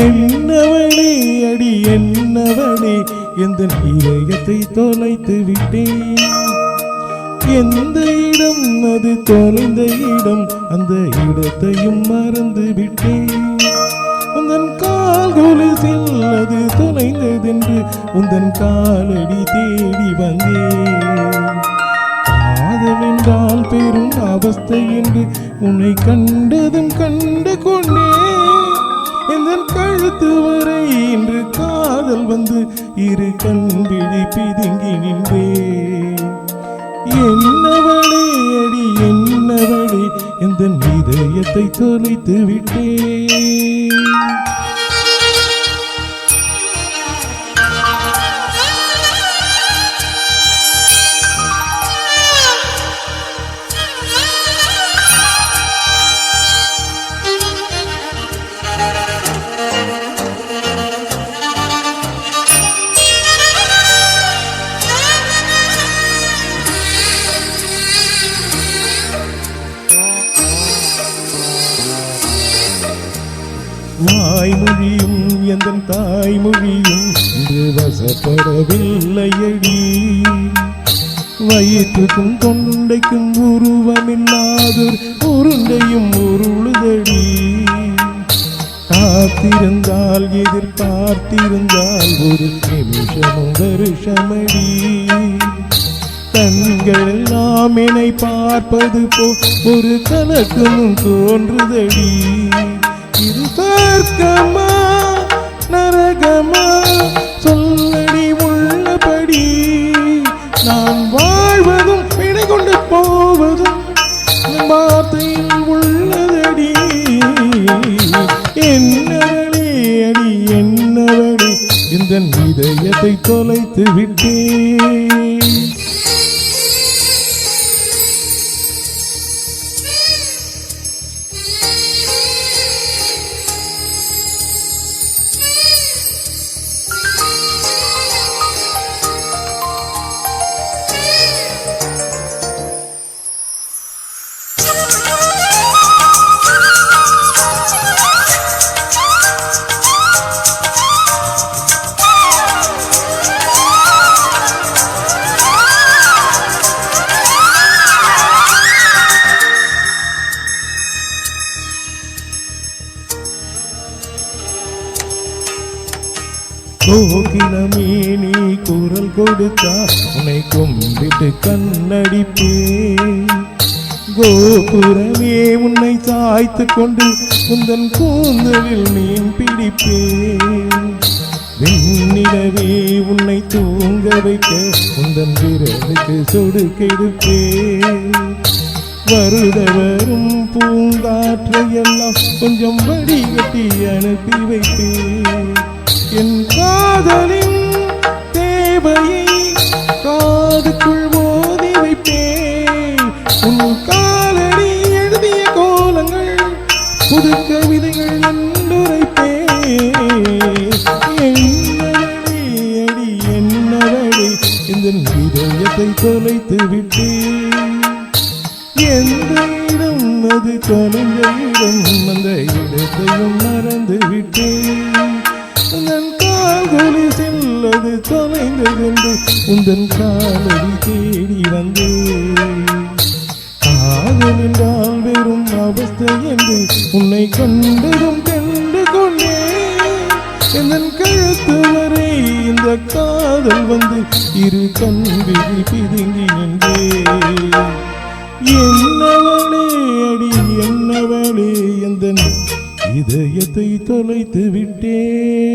என்னவளே அடி என்னவளே எந்த இதயத்தை தொலைத்து விட்டேன். எந்த இடம் அது தொலைந்த இடம், அந்த இடத்தையும் மறந்து விட்டேன். உந்தன் கால் கொலுசில் அது தொலைந்ததென்று உந்தன் காலடி தேடி வந்தேன். காதல் என்றால் பெரும் அவஸ்தை என்று உன்னை கண்டதும் கண்டு கொண்டேன். எந்தன் கழுத்து வரை இன்று காதல் வந்து இரு கண்பிழி பிதுங்கி நின்றே. என்னவளே அடி என்னவளே எந்தன் இதயத்தை தொலைத்து விட்டே. வாய்மொழியும் எந்தன் தாய்மொழியும் இன்று வசப்படவில்லையடி. வயிற்றுக்கும் தொண்டைக்கும் உருவமில்லாதோர் உருண்டையும் உருளுதடி. காத்திருந்தால் எதிர்பார்த்திருந்தால் ஒரு நிமிஷமும் வருஷமடி. கண்கள் எல்லாம் என்னை பார்ப்பது போ ஒரு கலக்கும் தோன்றுதடி. இது சொர்க்கமா நரகமா சொல்லடி உள்ளபடி. நான் வாழ்வதும் பிணை கொண்டு போவதும் வார்த்தையில் உள்ளதடி. என்னவளே அடி என்னவளே இந்த இதயத்தை தொலைத்து விட்டேன். கோகிலமே நீ குரல் கொடுத்தா உன்னை கும்பிட்டு கண்ணடிப்பே. கோபுரமே உன்னை சாய்த்து கொண்டு உந்தன் கூந்தலில் மீன் பிடிப்பே. வெண்ணிலவே உன்னை தூங்க வைக்க உந்தன் விரலுக்கு சொடு கெடுப்பே. வருடவரும் பூங்காற்றையெல்லாம் கொஞ்சம் வடிகட்டி அனுப்பி வைப்பே. என் காதலின் தேவையை காதுக்குள் மோதி வைப்பேன். உன் காலடி எழுதிய கோலங்கள் புது கவிதைகள் என்றுரைப்பேன். என்னவளே அடி என்னவளே இந்த இதயத்தை தொலைத்து விட்டேன். எந்த இடம் அது தொலைந்த இடம், அந்த இடத்தையும் மறந்து விட்டேன். உந்தன் கால்களை செல்லது தொலைந்ததென்று உந்தன் காலடி தேடி வந்தேன். காதல் என்றால் வெறும் அவஸ்தை என்று உன்னை கண்டதும் கண்டு கொண்டேன். எந்தன் கழுத்து வரை இந்த காதல் வந்து இரு கண்விழி பிதுங்கி நின்றேன். என்னவளே அடி என்னவளே எந்தன் இதயத்தை தொலைத்து விட்டேன்.